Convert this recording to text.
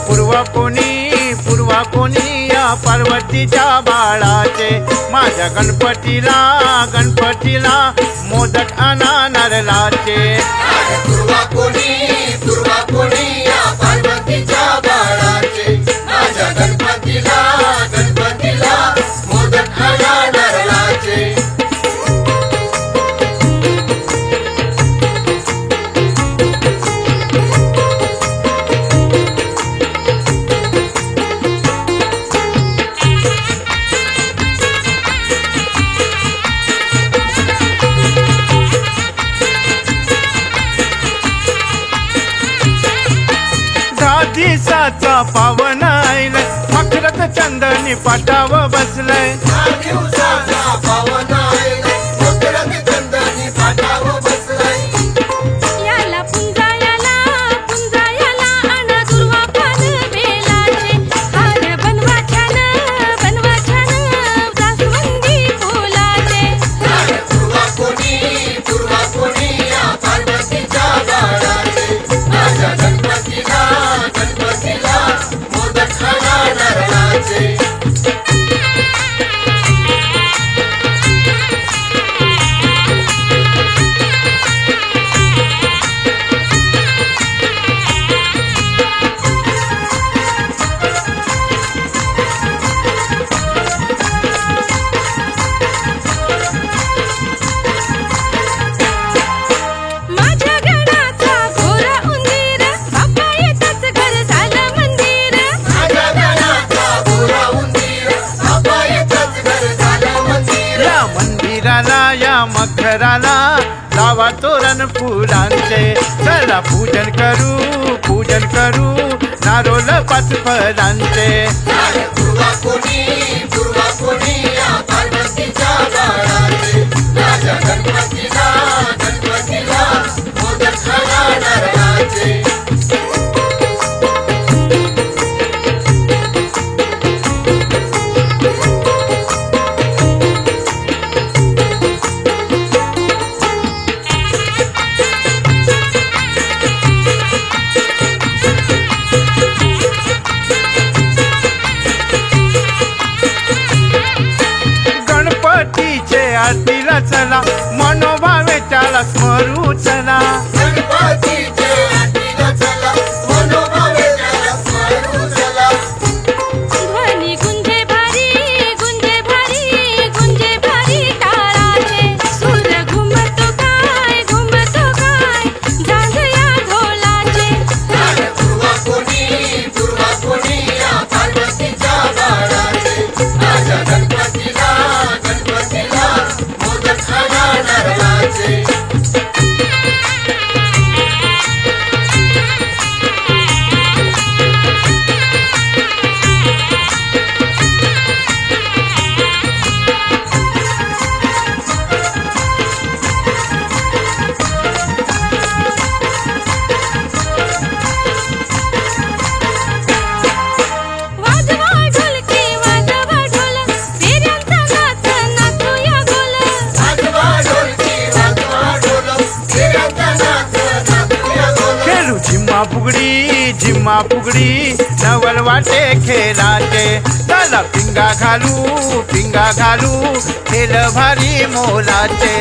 पूर्वा कोणी या पार्वतीच्या बाळाचे माझ्या गणपतीला मोदक आणा नारळाचे पूर्वा कोणी या पार्वतीच्या बाळाचे माझ्या गणपतीला मोदक आणा नारळाचे दिवसाचा पावन आईला अखरत चंदनी पाटाव बसलय याला पुंजायाला आणा दुर्वा पान बेलाचे हार बनवा छान जास्वंदी फुलाचे पूर्वा कोणी या पार्वतीच्या बाळाचे माझ्या गणपतीला मोदक आणा नारळाचे या मखराला लावा तोरण फुलांचे चला पूजन करू नारोल 5 फळांचे पूर्वा कोणी या पार्वतीच्या बाळाचे माझ्या गणपतीला मोदक आणा नारळाचे आरतीला चला मनोभावे त्याला स्मरू चला ध्वनी गुंजे भारी टाळाचे सूर घुमतो काय झांज या ढोलाचे पूर्वा कोणी या पार्वतीच्या बाळाचे माझ्या गणपतीला मोदक आणा नारळाचे जिम्मा फुगडी नवल वाटे खेळाचे चला पिंगा घालू खेळ भारी मोलाचे